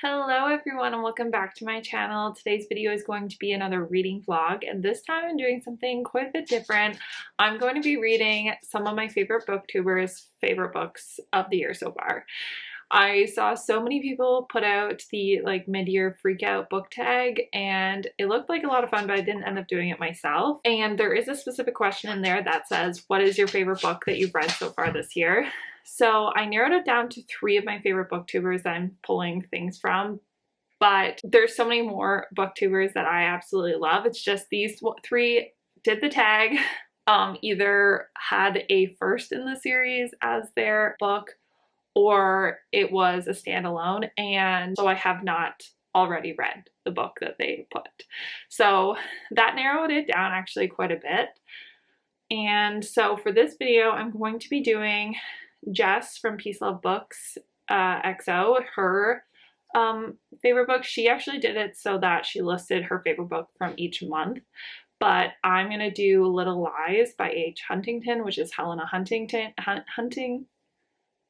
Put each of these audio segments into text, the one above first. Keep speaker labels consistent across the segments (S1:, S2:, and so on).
S1: Hello everyone and welcome back to my channel. Today's video is going to be another reading vlog, and this time I'm doing something quite a bit different. I'm going to be reading some of my favorite booktubers' favorite books of the year so far. I saw so many people put out the mid-year freak out book tag, and it looked like a lot of fun, but I didn't end up doing it myself. And there is a specific question in there that says, what is your favorite book that you've read so far this year? So I narrowed it down to 3 of my favorite booktubers that I'm pulling things from, but there's so many more booktubers that I absolutely love. It's just these 3 did the tag, either had a first in the series as their book, or it was a standalone, and so I have not already read the book that they put. So that narrowed it down actually quite a bit. And so for this video, I'm going to be doing Jess from Peace Love Books XO, her favorite book. She actually did it so that she listed her favorite book from each month. But I'm going to do Little Lies by H. Huntington, which is Helena Hunting.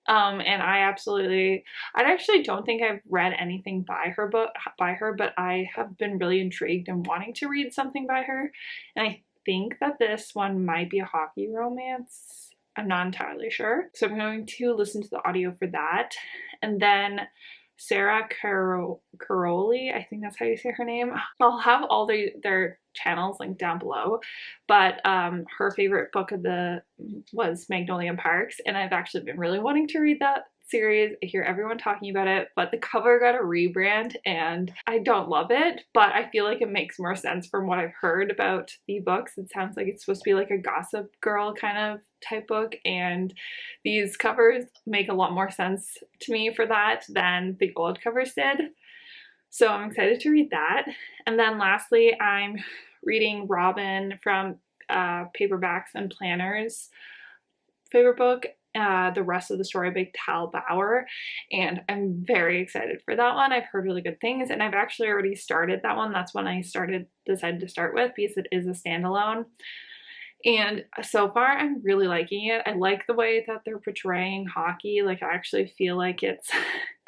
S1: And I actually don't think I've read anything by her, but I have been really intrigued and wanting to read something by her. And I think that this one might be a hockey romance. I'm not entirely sure. So I'm going to listen to the audio for that. And then Sarah Caroli, I think that's how you say her name. I'll have all their channels linked down below, but her favorite book was Magnolia Parks, and I've actually been really wanting to read that series. I hear everyone talking about it, but the cover got a rebrand and I don't love it, but I feel like it makes more sense from what I've heard about the books. It sounds like it's supposed to be like a Gossip Girl kind of type book, and these covers make a lot more sense to me for that than the old covers did. So I'm excited to read that. And then lastly, I'm reading Robin from Paperbacks and Planners' favorite book, The Rest of the Story by Tal Bauer, and I'm very excited for that one. I've heard really good things, and I've actually already started that one. That's when I decided to start with, because it is a standalone. And so far, I'm really liking it. I like the way that they're portraying hockey. Like, I actually feel like it's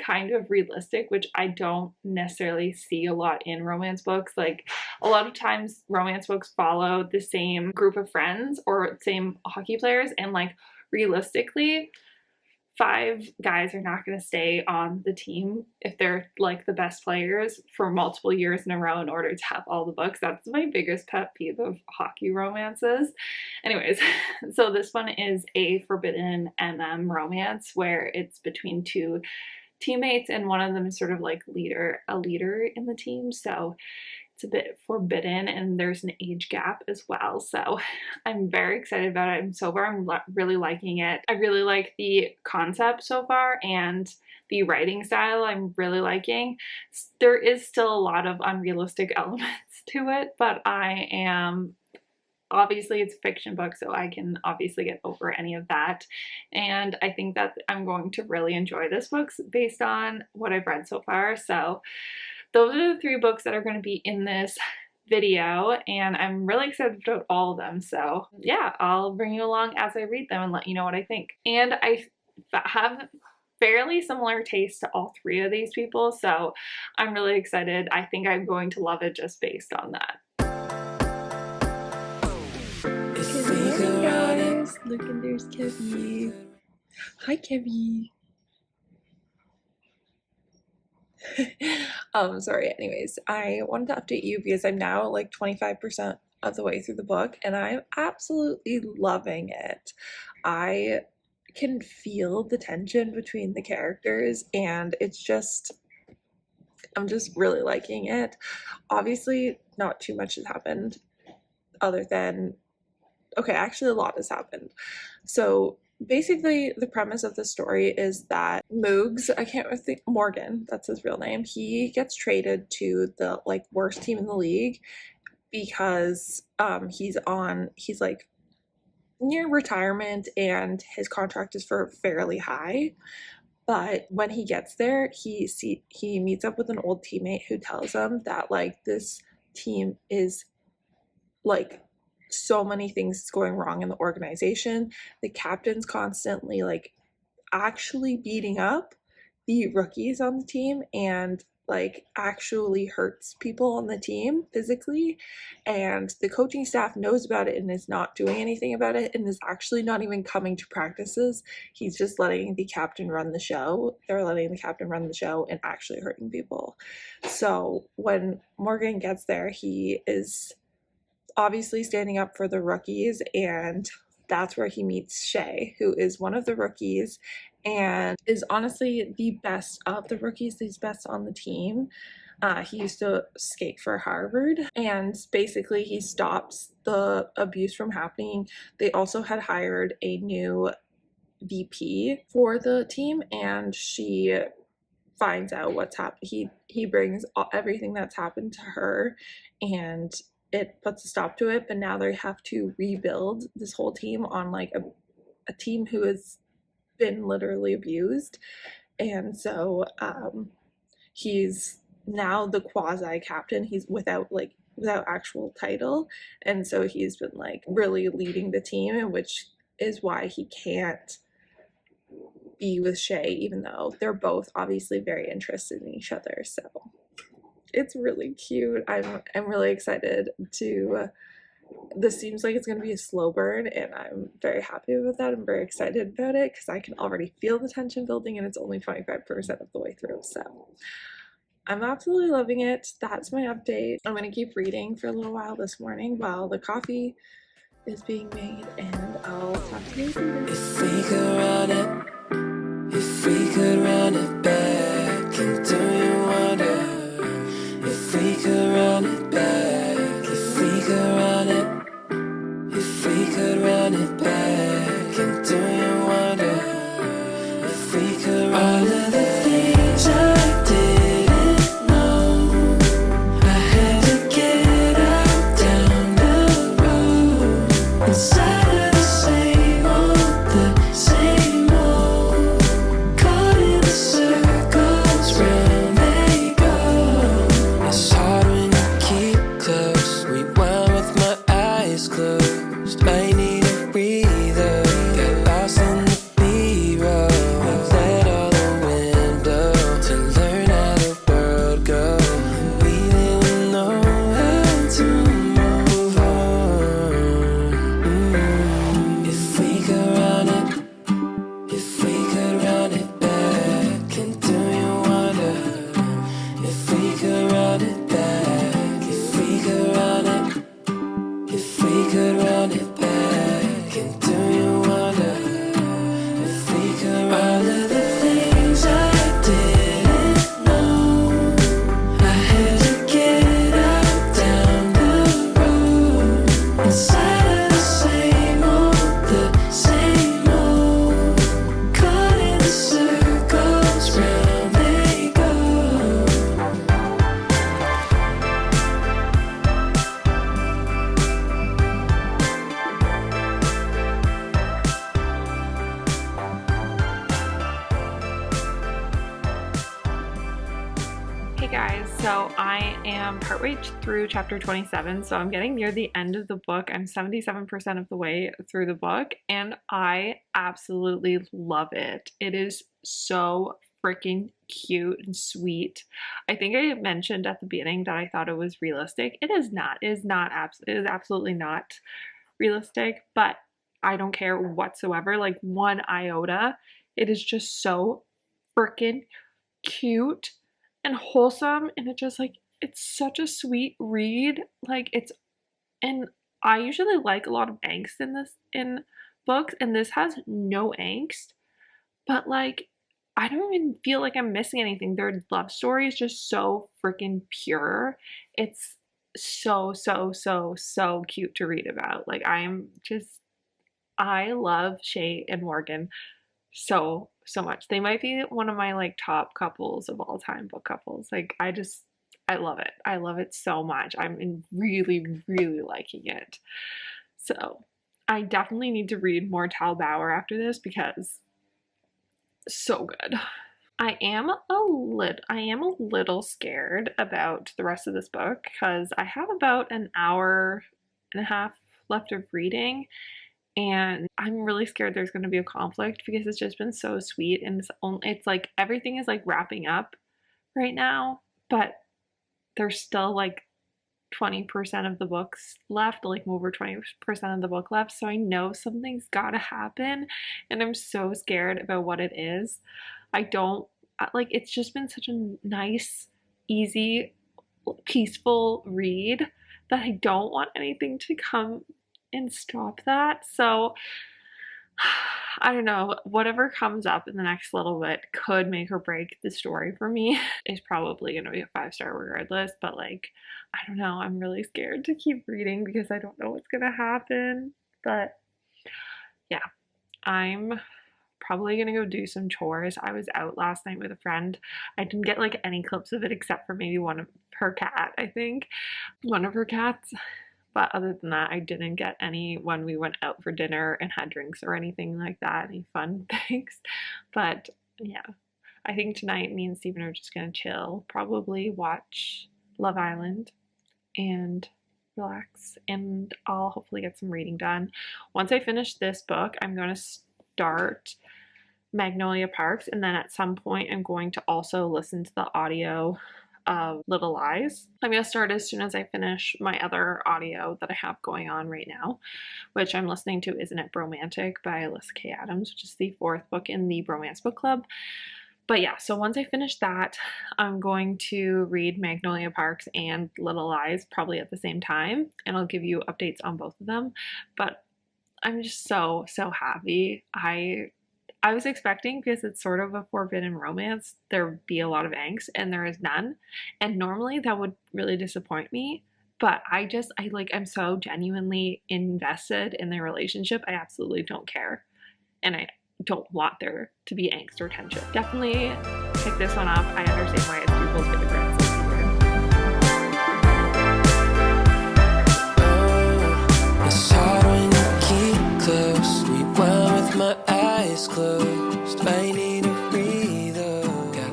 S1: kind of realistic, which I don't necessarily see a lot in romance books. Like, a lot of times romance books follow the same group of friends or same hockey players, and like realistically, 5 guys are not going to stay on the team if they're like the best players for multiple years in a row in order to have all the books. That's my biggest pet peeve of hockey romances. Anyways, so this one is a forbidden romance where it's between 2 teammates, and one of them is sort of like a leader in the team. So it's a bit forbidden, and there's an age gap as well. So I'm very excited about it. And so far, I'm really liking it. I really like the concept so far, and the writing style I'm really liking. There is still a lot of unrealistic elements to it, but obviously it's a fiction book, so I can obviously get over any of that. And I think that I'm going to really enjoy this book based on what I've read so far. So those are the 3 books that are going to be in this video, and I'm really excited about all of them. So yeah, I'll bring you along as I read them and let you know what I think. And I have fairly similar taste to all 3 of these people, so I'm really excited. I think I'm going to love it just based on that.
S2: Good morning, guys. Look, and there's Kevy. Hi, Kevy. Sorry. Anyways, I wanted to update you because I'm now like 25% of the way through the book, and I'm absolutely loving it. I can feel the tension between the characters, and I'm just really liking it. Obviously, not too much has happened other than, okay, actually a lot has happened. So basically the premise of the story is that Moogs, I can't think, Morgan, that's his real name, he gets traded to the like worst team in the league because he's like near retirement, and his contract is for fairly high. But when he gets there, he meets up with an old teammate who tells him that like this team is like so many things going wrong in the organization. The captain's constantly like actually beating up the rookies on the team and like actually hurts people on the team physically, and the coaching staff knows about it and is not doing anything about it and is actually not even coming to practices. He's just letting the captain run the show. They're letting the captain run the show and actually hurting people. So when Morgan gets there, he is obviously standing up for the rookies, and that's where he meets Shay, who is one of the rookies and is honestly the best of the rookies. He's best on the team. He used to skate for Harvard, and basically he stops the abuse from happening. They also had hired a new VP for the team, and she finds out what's happened. He brings everything that's happened to her, and it puts a stop to it. But now they have to rebuild this whole team on like a team who has been literally abused, and so he's now the quasi captain. He's without actual title, and so he's been like really leading the team, and which is why he can't be with Shay, even though they're both obviously very interested in each other. So it's really cute. I'm really excited to. This seems like it's going to be a slow burn, and I'm very happy with that. I'm very excited about it because I can already feel the tension building, and it's only 25% of the way through. So I'm absolutely loving it. That's my update. I'm going to keep reading for a little while this morning while the coffee is being made, and I'll talk to you later.
S3: If we could run it, if we could run it back, and do you wonder if we could run it back, if we could run it, if we could run it back, and do you wonder if we could run it back? All of the things I didn't know, I had to get out down the road, inside of the same old, caught in the circles round they go. It's hard when you keep close, rewind with my eyes closed. I need a breather, got lost in the B-roll, let all the wind blow to learn how the world goes. We didn't know how to move on. If we could run it, if we could run it back, and do you wonder if we could run it back, if we could run it, if we could run it back, and do you wonder if we could run it? All of the things I didn't know, I had to get out down the road, inside of the same old, caught in the circles round they go.
S1: Hey guys, so I am partway through chapter 27, so I'm getting near the end of the book. I'm 77% of the way through the book, and I absolutely love it. It is so freaking cute and sweet. I think I mentioned at the beginning that I thought it was realistic. It is not. It is absolutely not realistic, but I don't care whatsoever, like one iota. It is just so freaking cute and wholesome, and it's such a sweet read. And I usually like a lot of angst in books, and this has no angst, but like I don't even feel like I'm missing anything. Their love story is just so freaking pure. It's so cute to read about. Like I love Shay and Morgan so much. They might be one of my like top couples of all time, book couples. Like I love it. I love it so much. I'm really liking it. So I definitely need to read more Tal Bauer after this because so good. I am a little scared about the rest of this book because I have about an hour and a half left of reading, and I'm really scared there's going to be a conflict because it's just been so sweet, and it's like everything is like wrapping up right now, but there's still like 20% of the books left, like over 20% of the book left. So I know something's gotta happen, and I'm so scared about what it is. I don't like it's just been such a nice, easy, peaceful read that I don't want anything to come and stop that. So I don't know, whatever comes up in the next little bit could make or break the story for me. It's probably going to be a 5-star regardless, but like, I don't know, I'm really scared to keep reading because I don't know what's going to happen. But yeah, I'm probably gonna go do some chores. I was out last night with a friend. I didn't get like any clips of it except for maybe one of her cat, I think. One of her cats. But other than that, I didn't get any when we went out for dinner and had drinks or anything like that, any fun things. But yeah, I think tonight me and Steven are just gonna chill, probably watch Love Island and relax, and I'll hopefully get some reading done. Once I finish this book, I'm going to start Magnolia Parks, and then at some point I'm going to also listen to the audio of Little Lies. I'm going to start as soon as I finish my other audio that I have going on right now, which I'm listening to Isn't It Bromantic by Alyssa K. Adams, which is the 4th book in the Bromance Book Club. But yeah, so once I finish that, I'm going to read Magnolia Parks and Little Lies probably at the same time, and I'll give you updates on both of them. But I'm just so happy. I was expecting, because it's sort of a forbidden romance, there would be a lot of angst, and there is none. And normally that would really disappoint me. But I'm so genuinely invested in their relationship. I absolutely don't care. And I don't want there to be angst or tension. Definitely pick this one up. I understand why it's people's favorites.
S3: It's hard when you keep close. Rewind with my eyes closed. I need a breather.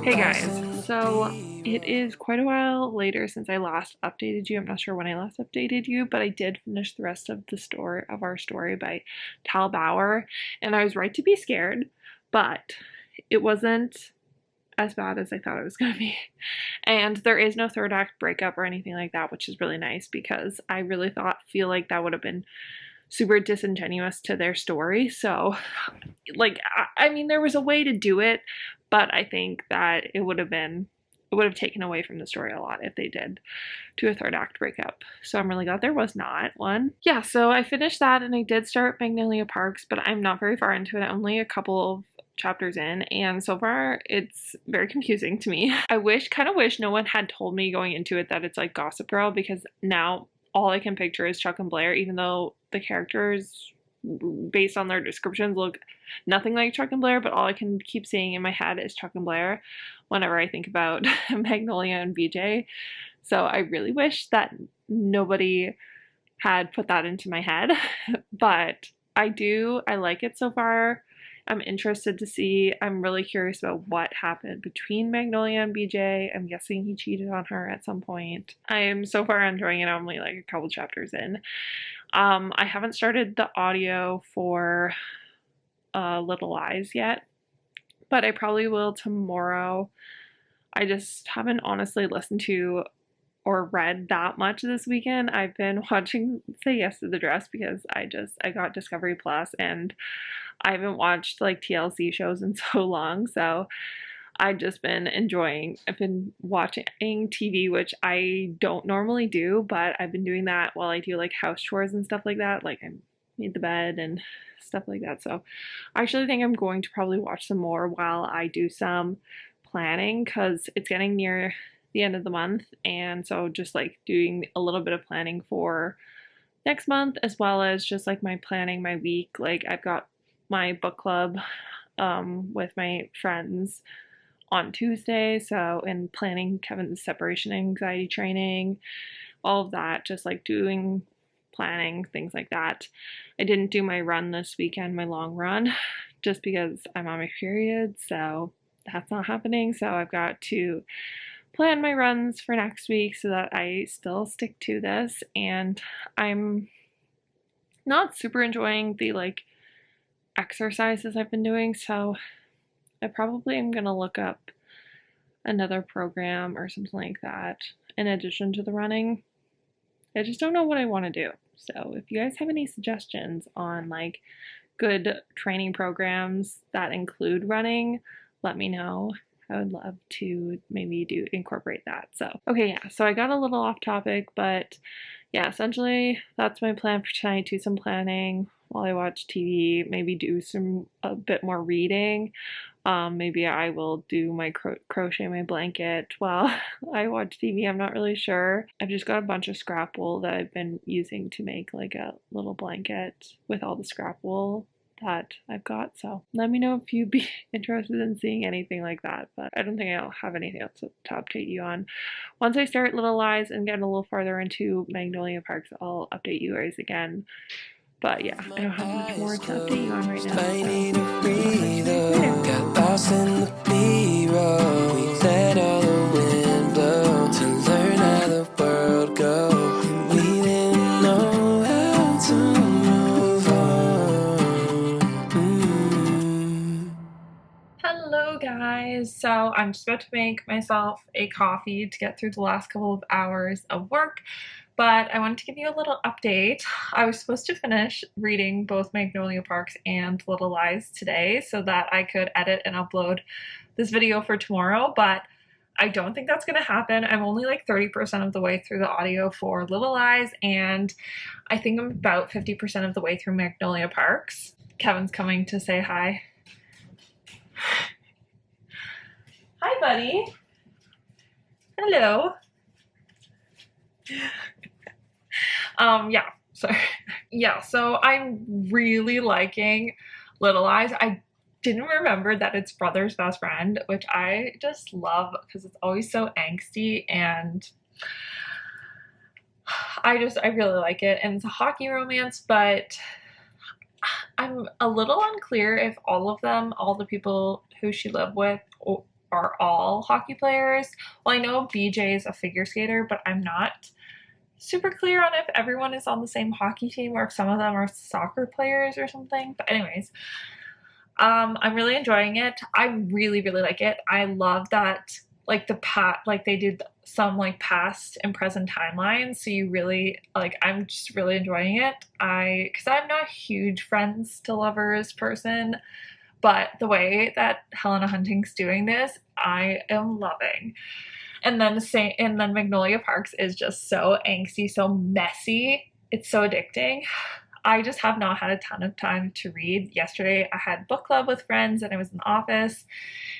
S1: Hey guys, so it is quite a while later since I last updated you. I'm not sure when I last updated you, but I did finish the rest of the story of our story by Tal Bauer, and I was right to be scared, but it wasn't as bad as I thought it was going to be. And there is no third act breakup or anything like that, which is really nice, because I really feel like that would have been super disingenuous to their story. So like, I mean, there was a way to do it, but I think that it would have taken away from the story a lot if they did do a third act breakup. So I'm really glad there was not one. Yeah, so I finished that, and I did start Magnolia Parks, but I'm not very far into it. I'm only a couple of chapters in, and so far it's very confusing to me. I kind of wish no one had told me going into it that it's like Gossip Girl, because now all I can picture is Chuck and Blair, even though the characters based on their descriptions look nothing like Chuck and Blair, but all I can keep seeing in my head is Chuck and Blair whenever I think about Magnolia and BJ. So I really wish that nobody had put that into my head, but I like it so far. I'm interested to see. I'm really curious about what happened between Magnolia and BJ. I'm guessing he cheated on her at some point. I am so far enjoying it. I'm only like a couple chapters in. I haven't started the audio for Little Lies yet, but I probably will tomorrow. I just haven't honestly listened to or read that much this weekend. I've been watching Say Yes to the Dress because I got Discovery Plus, and I haven't watched like TLC shows in so long, so I've been watching TV, which I don't normally do, but I've been doing that while I do like house chores and stuff like that. Like I made the bed and stuff like that. So I actually think I'm going to probably watch some more while I do some planning, because it's getting near the end of the month. And so just like doing a little bit of planning for next month, as well as just like planning my week. Like I've got my book club with my friends on Tuesday, so in planning Kevin's separation anxiety training, all of that, just like doing planning, things like that. I didn't do my run this weekend, my long run, just because I'm on my period, so that's not happening. So I've got to plan my runs for next week so that I still stick to this, and I'm not super enjoying the like exercises I've been doing, so I probably am gonna look up another program or something like that in addition to the running. I just don't know what I want to do. So if you guys have any suggestions on like good training programs that include running, let me know. I would love to maybe incorporate that. So, okay, yeah, so I got a little off topic, but yeah, essentially that's my plan for tonight. Do some planning while I watch TV, maybe do a bit more reading. Maybe I will do my crochet my blanket while I watch TV. I'm not really sure. I've just got a bunch of scrap wool that I've been using to make like a little blanket with all the scrap wool that I've got. So let me know if you'd be interested in seeing anything like that. But I don't think I'll have anything else to update you on. Once I start Little Lies and get a little farther into Magnolia Parks, I'll update you guys again. But yeah, I don't have much more to update you on right now.
S3: I need a breather. Got lost in the B-roll. We let all the wind blow to learn how the world goes. We didn't know how to move on.
S2: Hello guys, so I'm just about to make myself a coffee to get through the last couple of hours of work, but I wanted to give you a little update. I was supposed to finish reading both Magnolia Parks and Little Lies today so that I could edit and upload this video for tomorrow, but I don't think that's going to happen. I'm only like 30% of the way through the audio for Little Lies, and I think I'm about 50% of the way through Magnolia Parks. Kevin's coming to say hi. Hi, buddy. Hello. So I'm really liking Little Lies. I didn't remember that it's brother's best friend, which I just love because it's always so angsty, and I really like it. And it's a hockey romance, but I'm a little unclear if all the people who she lived with are all hockey players. Well, I know BJ is a figure skater, but I'm not super clear on if everyone is on the same hockey team or if some of them are soccer players or something. But anyways, I'm really enjoying it. I really, really like it. I love that like they did some like past and present timelines, so you really I'm just really enjoying it. Because I'm not a huge friends to lovers person, but the way that Helena Hunting's doing this, I am loving. And then Magnolia Parks is just so angsty, so messy. It's so addicting. I just have not had a ton of time to read. Yesterday I had book club with friends and I was in the office,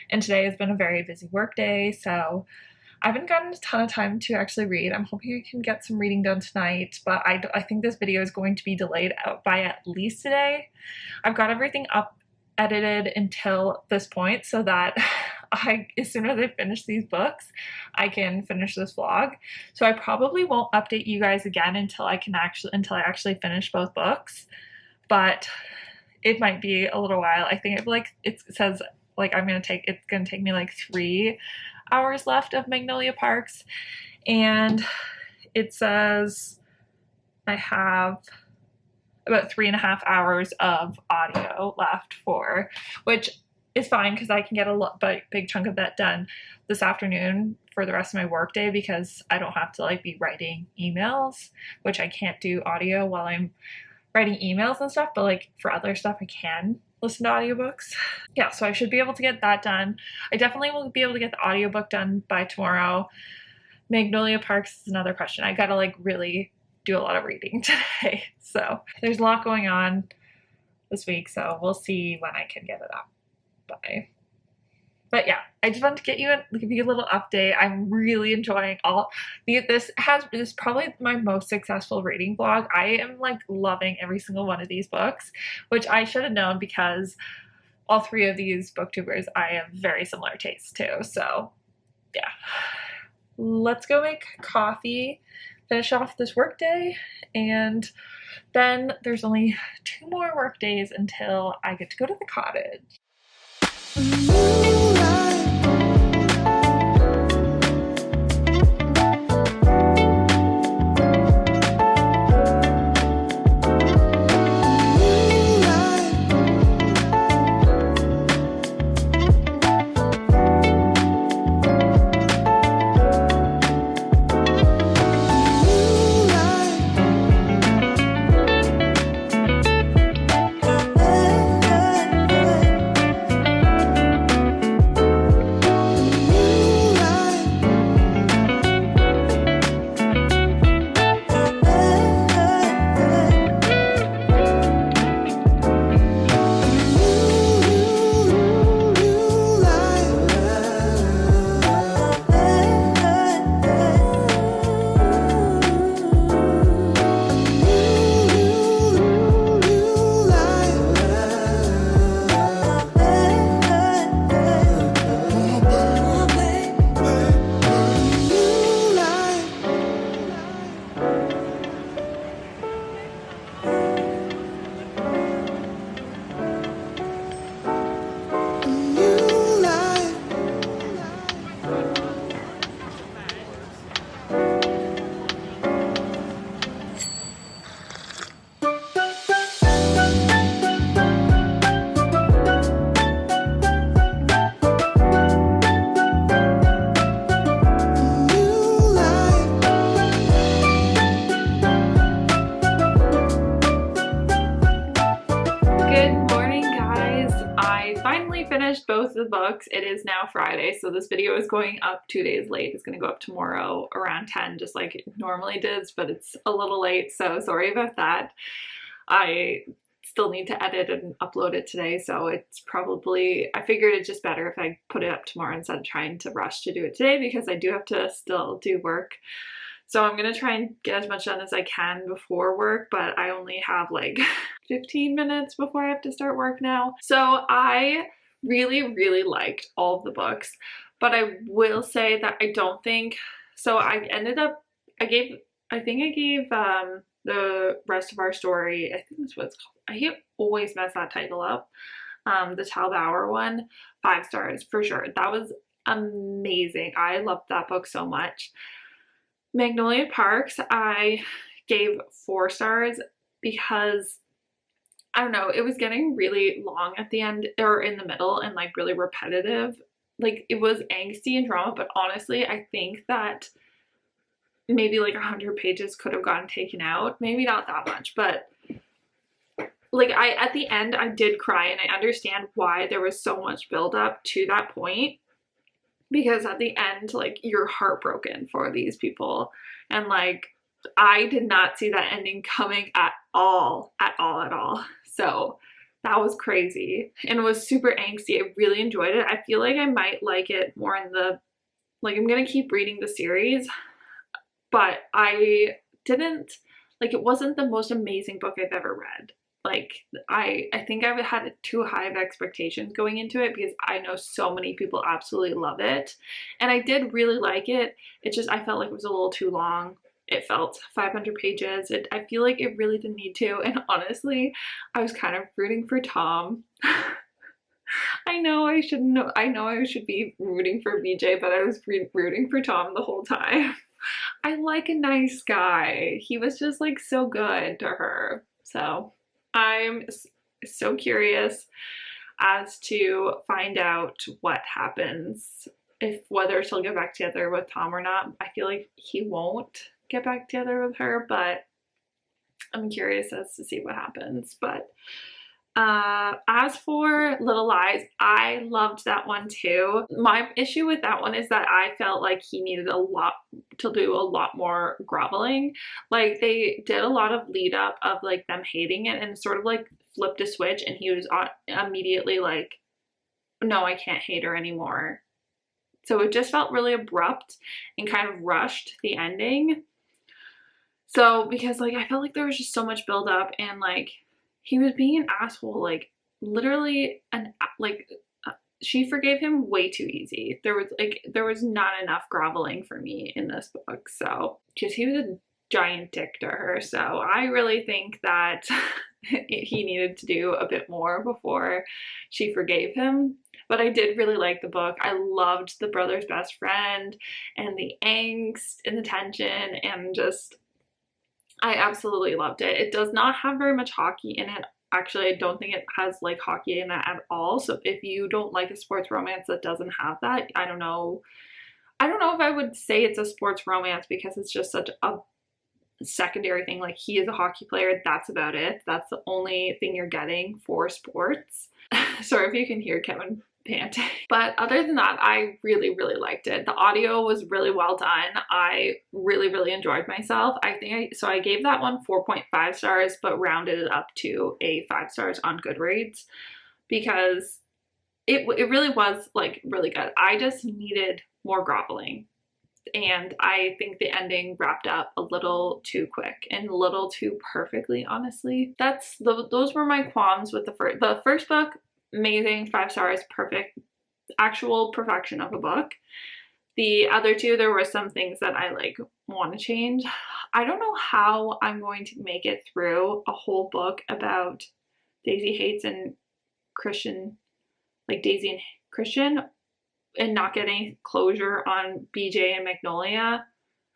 S2: and today has been a very busy work day, so I haven't gotten a ton of time to actually read. I'm hoping I can get some reading done tonight, but I think this video is going to be delayed out by at least today. I've got everything edited until this point so that as soon as I finish these books, I can finish this vlog. So I probably won't update you guys again until I actually finish both books, but it might be a little while. I think it says like it's gonna take me like 3 hours left of Magnolia Parks, and it says I have about 3.5 hours of audio left which is fine because I can get a big chunk of that done this afternoon for the rest of my work day, because I don't have to be writing emails, which I can't do audio while I'm writing emails and stuff, but for other stuff I can listen to audiobooks. Yeah, so I should be able to get that done. I definitely will be able to get the audiobook done by tomorrow. Magnolia Parks is another question. I gotta really do a lot of reading today. So there's a lot going on this week, so we'll see when I can get it up by. But yeah, I just wanted to give you a little update. I'm really enjoying this is probably my most successful reading vlog. I am loving every single one of these books, which I should have known because all 3 of these booktubers I have very similar tastes to. So yeah, let's go make coffee, finish off this work day, and then there's only 2 more work days until I get to go to the cottage.
S1: the books. It is now Friday, so this video is going up 2 days late. It's going to go up tomorrow around 10, just like it normally does, but it's a little late, so sorry about that. I still need to edit and upload it today, so it's probably, I figured it's just better if I put it up tomorrow instead of trying to rush to do it today, because I do have to still do work. So I'm gonna try and get as much done as I can before work, but I only have like 15 minutes before I have to start work now. So I really liked all of the books, but I will say that I don't think, so I ended up, I think I gave The Rest of Our Story, I think that's what it's called. I always mess that title up. The Tal Bauer one, 5 stars for sure. That was amazing. I loved that book so much. Magnolia Parks, I gave 4 stars because, I don't know, it was getting really long at the end or in the middle and like really repetitive. Like it was angsty and drama, but honestly, I think that maybe like 100 pages could have gotten taken out. Maybe not that much, but like at the end I did cry, and I understand why there was so much build up to that point. Because at the end, like, you're heartbroken for these people. And, like, I did not see that ending coming at all. So that was crazy. And it was super angsty. I really enjoyed it. I feel like I might like it more in the, like, I'm going to keep reading the series. But I didn't, like, it wasn't the most amazing book I've ever read. Like, I think I've had too high of expectations going into it, because I know so many people absolutely love it. And I did really like it. It just, I felt like it was a little too long. It felt 500 pages. I feel like it really didn't need to. And honestly, I was kind of rooting for Tom. I know I shouldn't, I know I should be rooting for BJ, but I was rooting for Tom the whole time. I like a nice guy. He was just like so good to her. So I'm so curious as to find out what happens, whether she'll get back together with Tom or not. I feel like he won't get back together with her, but I'm curious as to see what happens. But as for Little Lies, I loved that one too. My issue with that one is that I felt like he needed to do a lot more groveling. Like they did a lot of lead up of like them hating it, and sort of like flipped a switch, and he was immediately like, no, I can't hate her anymore. So it just felt really abrupt and kind of rushed the ending. So because like I felt like there was just so much build up, and like he was being an asshole, like literally, and like she forgave him way too easy. There was not enough groveling for me in this book. So because he was a giant dick to her. So I really think that he needed to do a bit more before she forgave him. But I did really like the book. I loved the brother's best friend and the angst and the tension, and just I absolutely loved it. It does not have very much hockey in it. Actually, I don't think it has like hockey in it at all. So if you don't like a sports romance that doesn't have that, I don't know if I would say it's a sports romance, because it's just such a secondary thing. Like he is a hockey player, that's about it. That's the only thing you're getting for sports. Sorry if you can hear Kevin panting. But other than that, I really liked it. The audio was really well done. I really enjoyed myself. I gave that one 4.5 stars, but rounded it up to a 5 stars on Goodreads, because it really was like really good. I just needed more groveling, and I think the ending wrapped up a little too quick and a little too perfectly, honestly. Those were my qualms with the first book. Amazing, 5 stars, perfect, actual perfection of a book. The other two, there were some things that I like want to change. I don't know how I'm going to make it through a whole book about Daisy Hates and Christian, like Daisy and Christian, and not get any closure on BJ and Magnolia.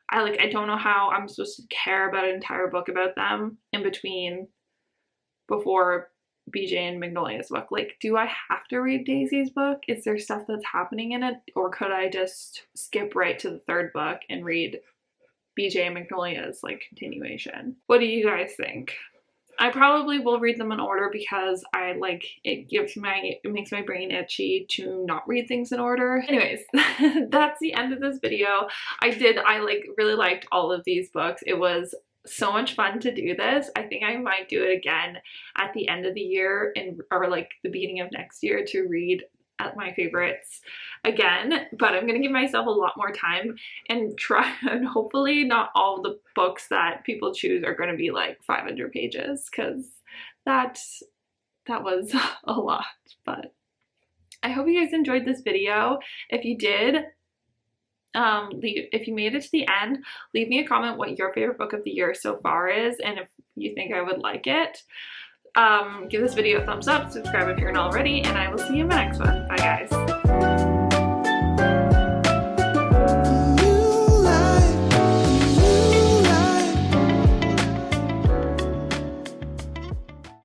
S1: I don't know how I'm supposed to care about an entire book about them before BJ and Magnolia's book. Like, do I have to read Daisy's book? Is there stuff that's happening in it? Or could I just skip right to the 3rd book and read BJ and Magnolia's like continuation? What do you guys think? I probably will read them in order because I like it makes my brain itchy to not read things in order. Anyways, that's the end of this video. I like really liked all of these books. It was so much fun to do this. I think I might do it again at the end of the year or like the beginning of next year to read at my favorites again, but I'm gonna give myself a lot more time and try, and hopefully not all the books that people choose are gonna be like 500 pages, because that was a lot. But I hope you guys enjoyed this video. If you did, if you made it to the end, leave me a comment what your favorite book of the year so far is, and if you think I would like it. Give this video a thumbs up, subscribe if you're not already, and I will see you in my next one. Bye guys.